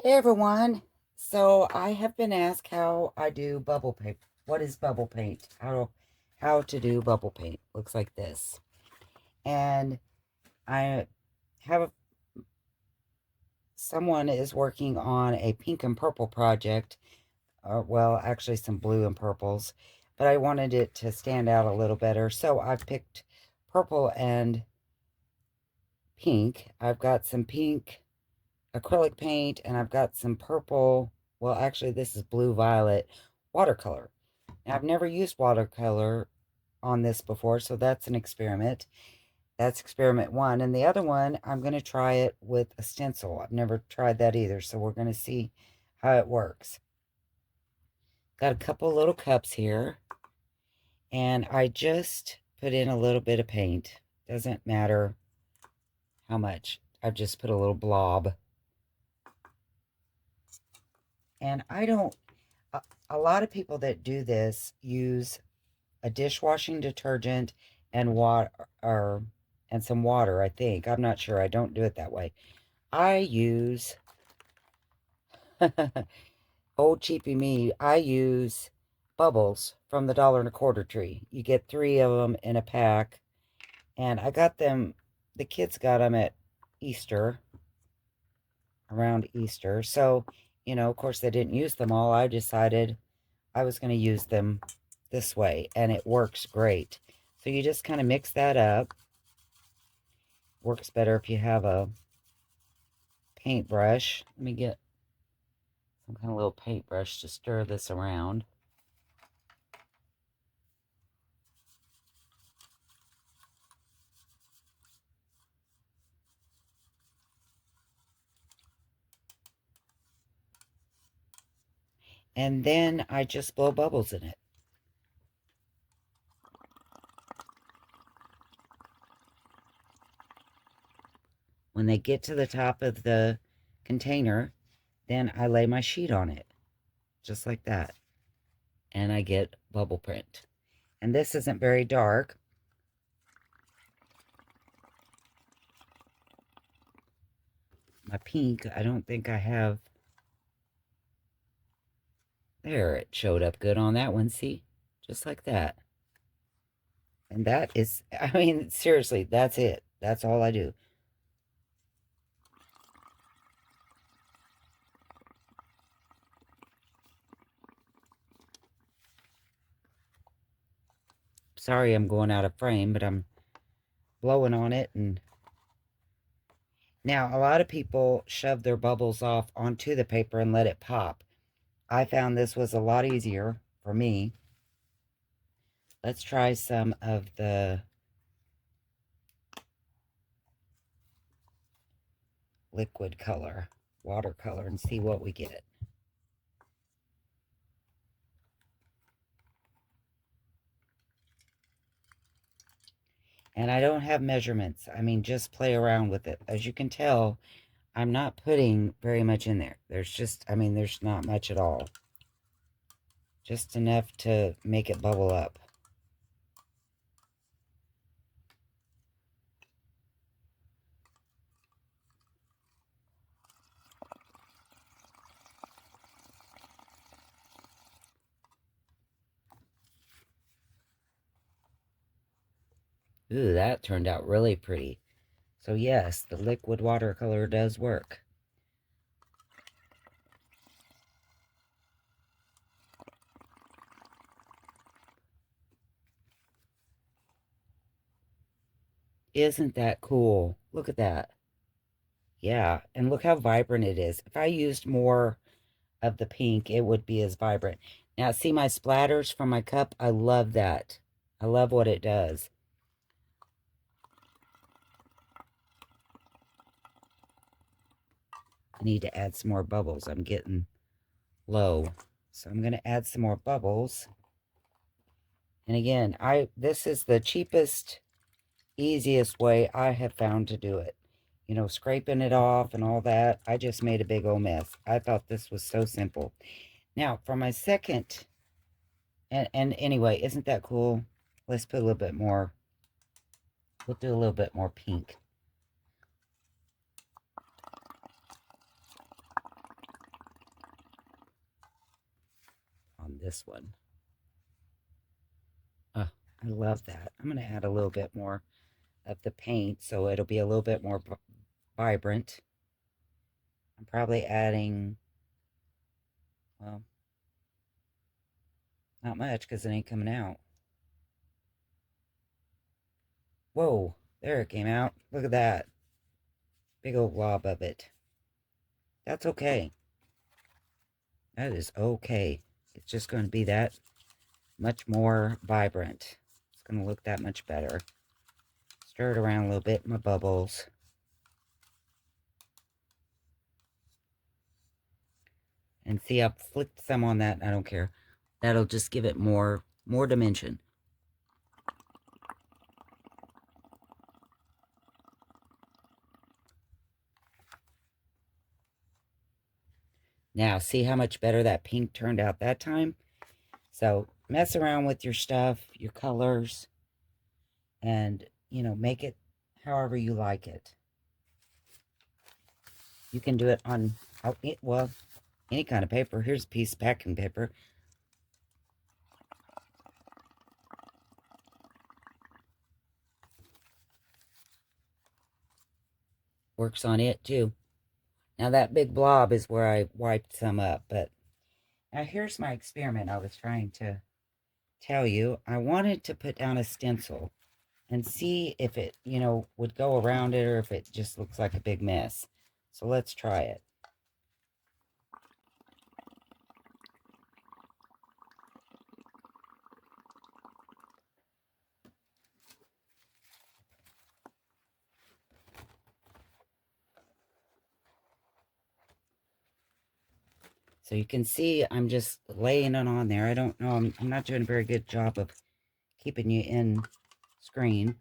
Hey everyone. So I have been asked how I do bubble paint. What is bubble paint? How to do bubble paint. Looks like this. And I have someone is working on a pink and purple project. Well, actually some blue and purples, but I wanted it to stand out a little better. So I've picked purple and pink. I've got some pink acrylic paint and I've got some purple. Well, actually this is blue violet watercolor. Now, I've never used watercolor on this before, so that's an experiment. That's experiment one. And the other one, I'm going to try it with a stencil. I've never tried that either, so we're going to see how it works. Got a couple little cups here, and I just put in a little bit of paint. Doesn't matter how much. I've just put a little blob. And I don't, a lot of people that do this use a dishwashing detergent and water and some water, I think. I'm not sure. I don't do it that way. I use old cheapy me. I use bubbles from the dollar and a quarter tree. You get 3 of them in a pack, and I got them. The kids got them at Easter, around Easter. So, of course, they didn't use them all. I decided I was going to use them this way, and it works great. So you just kind of mix that up. Works better if you have a paintbrush. Let me get some kind of little paintbrush to stir this around. And then I just blow bubbles in it. When they get to the top of the container, then I lay my sheet on it, just like that. And I get bubble print. And this isn't very dark. My pink, I don't think I have. There, it showed up good on that one, see? Just like that. And that is, I mean, seriously, that's it. That's all I do. Sorry I'm going out of frame, but I'm blowing on it. And now a lot of people shove their bubbles off onto the paper and let it pop. I found this was a lot easier for me. Let's try some of the liquid color, watercolor, and see what we get. And I don't have measurements. I mean, just play around with it. As you can tell, I'm not putting very much in there. There's just, I mean, there's not much at all. Just enough to make it bubble up. Ooh, that turned out really pretty. So yes, the liquid watercolor does work. Isn't that cool? Look at that. Yeah, and look how vibrant it is. If I used more of the pink, it would be as vibrant. Now, see my splatters from my cup? I love that. I love what it does. I need to add some more bubbles. I'm getting low. So I'm going to add some more bubbles. And again, this is the cheapest, easiest way I have found to do it. Scraping it off and all that. I just made a big old mess. I thought this was so simple. Now, for my second, and anyway, isn't that cool? Let's put a little bit more. We'll do a little bit more pink. on this one. I love that. I'm going to add a little bit more of the paint so it'll be a little bit more vibrant. I'm probably adding, well, not much because it ain't coming out. Whoa, there it came out. Look at that. Big old blob of it. That's okay. That is okay. It's just going to be that much more vibrant. It's going to look that much better. Stir it around a little bit in my bubbles. And see, I've flicked some on that. I don't care. That'll just give it more dimension. Now, see how much better that pink turned out that time? So, mess around with your stuff, your colors, and, you know, make it however you like it. You can do it on, well, any kind of paper. Here's a piece of packing paper. Works on it, too. Now, that big blob is where I wiped some up, but now here's my experiment I was trying to tell you. I wanted to put down a stencil and see if it, you know, would go around it or if it just looks like a big mess. So let's try it. So you can see I'm just laying it on there. I don't know, I'm not doing a very good job of keeping you in screen.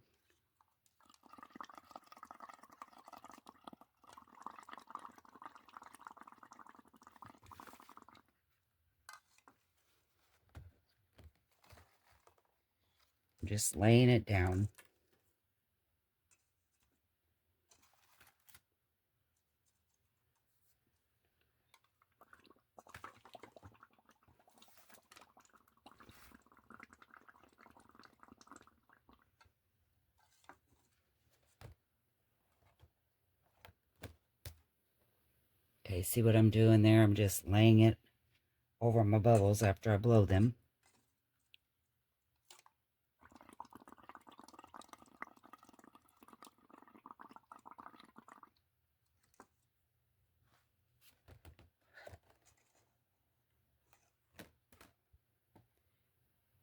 I'm just laying it down. Okay, see what I'm doing there? I'm just laying it over my bubbles after I blow them.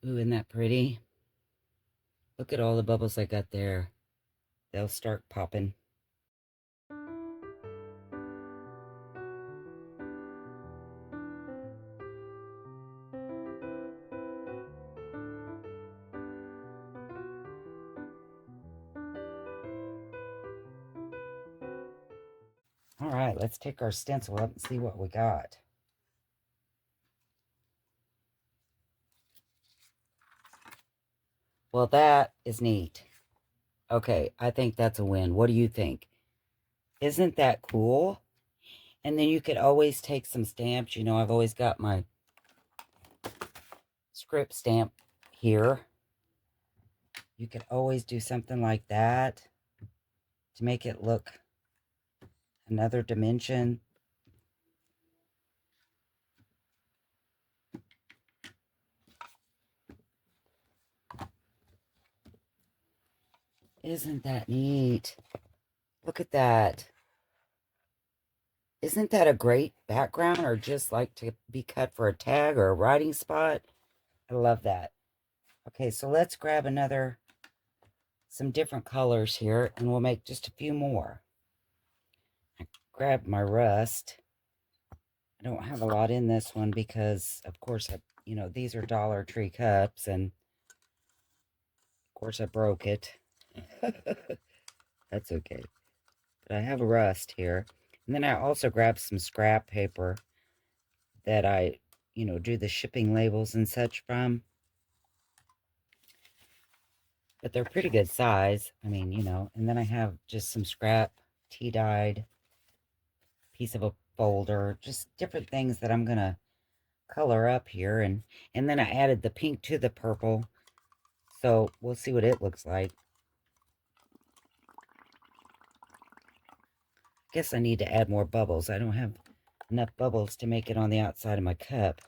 Ooh, isn't that pretty? Look at all the bubbles I got there. They'll start popping. All right, let's take our stencil up and see what we got. Well, that is neat. Okay, I think that's a win. What do you think? Isn't that cool? And then you could always take some stamps. You know, I've always got my script stamp here. You could always do something like that to make it look another dimension. Isn't that neat? Look at that. Isn't that a great background or just like to be cut for a tag or a writing spot? I love that. Okay, so let's grab some different colors here and we'll make just a few more. I grabbed my rust. I don't have a lot in this one because, of course, these are Dollar Tree cups and, of course, I broke it. That's okay. But I have a rust here. And then I also grabbed some scrap paper that I, do the shipping labels and such from. But they're pretty good size. I mean, and then I have just some scrap tea-dyed piece of a folder. Just different things that I'm going to color up here, and then I added the pink to the purple. So we'll see what it looks like. Guess I need to add more bubbles. I don't have enough bubbles to make it on the outside of my cup.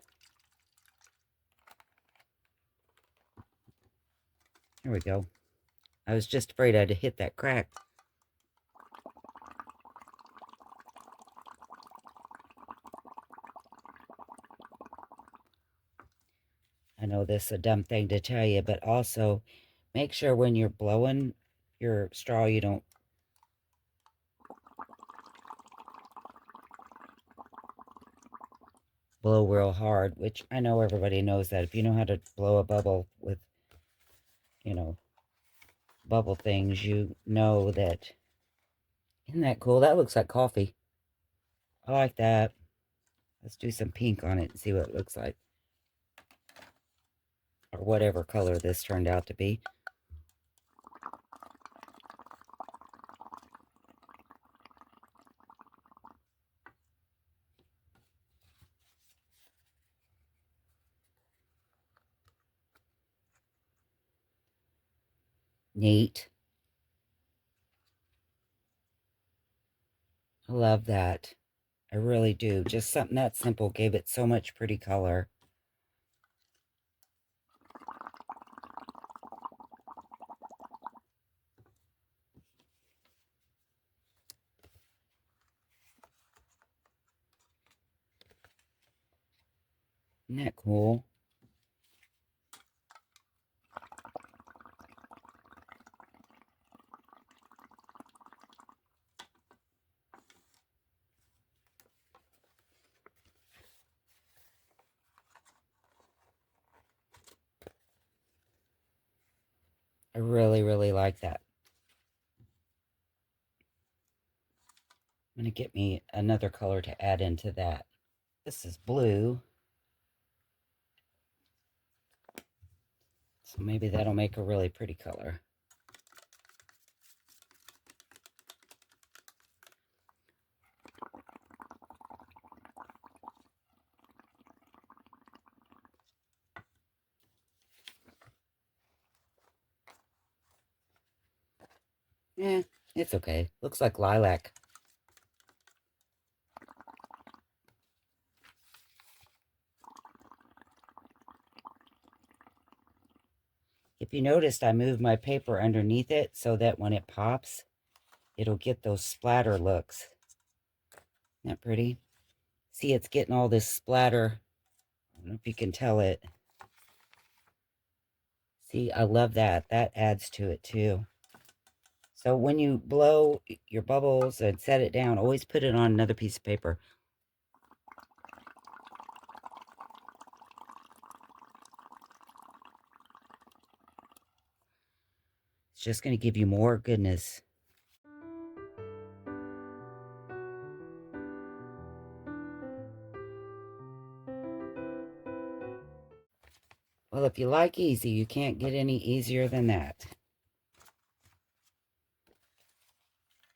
Here we go. I was just afraid I'd hit that crack. I know this is a dumb thing to tell you, but also make sure when you're blowing your straw, you don't blow real hard, which I know everybody knows that. If you know how to blow a bubble with, you know, bubble things, you know that. Isn't that cool? That looks like coffee. I like that. Let's do some pink on it and see what it looks like. Or whatever color this turned out to be. Neat. I love that. I really do. Just something that simple gave it so much pretty color. Isn't that cool? I really, really like that. I'm going to get me another color to add into that. This is blue. So maybe that'll make a really pretty color. Eh, it's okay. Looks like lilac. If you noticed, I moved my paper underneath it so that when it pops, it'll get those splatter looks. Isn't that pretty? See, it's getting all this splatter. I don't know if you can tell it. See, I love that. That adds to it too. So when you blow your bubbles and set it down, always put it on another piece of paper. It's just going to give you more goodness. Well, if you like easy, you can't get any easier than that,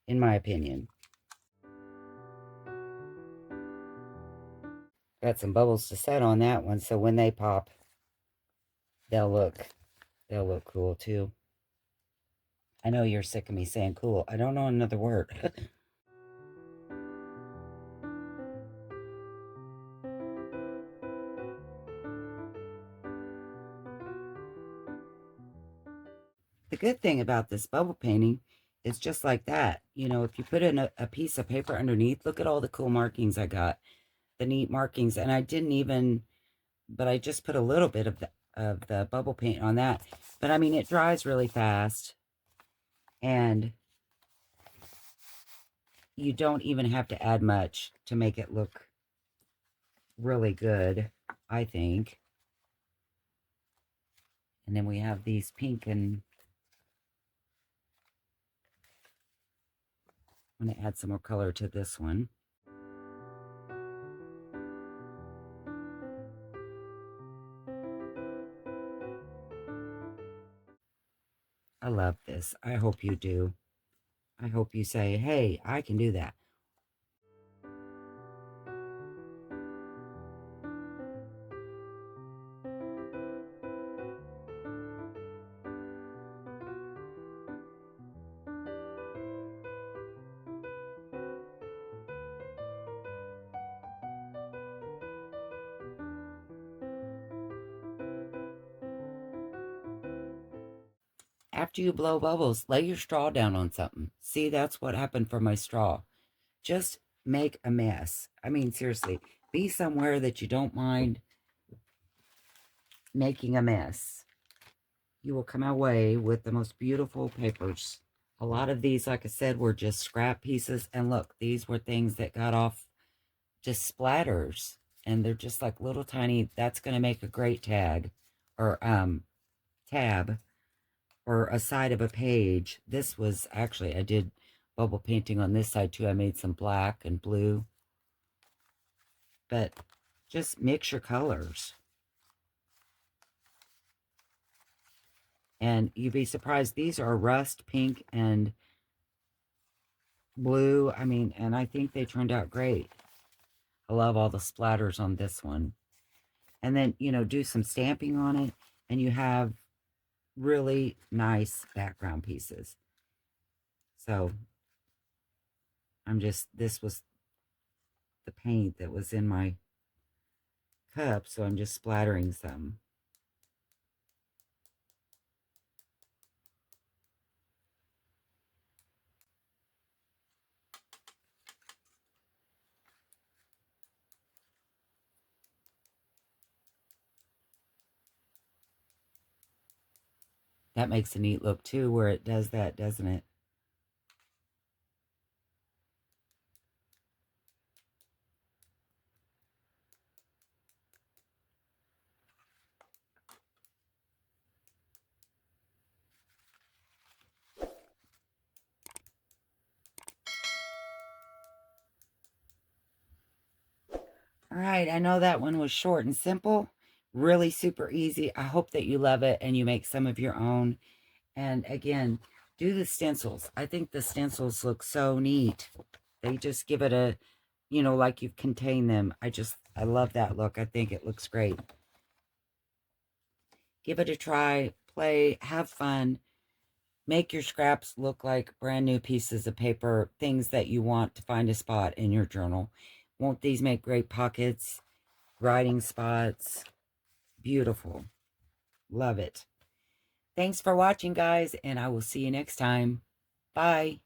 in my opinion. Got some bubbles to set on that one, so when they pop, they'll look cool too. I know you're sick of me saying cool. I don't know another word. The good thing about this bubble painting is just like that. You know, if you put in a piece of paper underneath, look at all the cool markings I got. The neat markings. And I didn't even, but I just put a little bit of the bubble paint on that. But I mean, it dries really fast. And you don't even have to add much to make it look really good, I think. And then we have these pink, and I'm going to add some more color to this one. I love this. I hope you do. I hope you say, hey, I can do that. After you blow bubbles, lay your straw down on something. See, that's what happened for my straw. Just make a mess. I mean, seriously, be somewhere that you don't mind making a mess. You will come away with the most beautiful papers. A lot of these, like I said, were just scrap pieces. And look, these were things that got off just splatters. And they're just like little tiny, that's going to make a great tag or tab or a side of a page. This was actually, I did bubble painting on this side too. I made some black and blue. But just mix your colors. And you'd be surprised. These are rust pink and blue. I mean, and I think they turned out great. I love all the splatters on this one. And then, you know, do some stamping on it, and you have really nice background pieces. So, this was the paint that was in my cup, so I'm just splattering some. That makes a neat look too, where it does that, doesn't it? All right, I know that one was short and simple, really super easy. I hope that you love it and you make some of your own. And again, do the stencils. I think the stencils look so neat. They just give it a, you know, like you've contained them. I love that look. I think it looks great. Give it a try, play, have fun. Make your scraps look like brand new pieces of paper, things that you want to find a spot in your journal. Won't these make great pockets, writing spots? Beautiful. Love it. Thanks for watching, guys, and I will see you next time. Bye.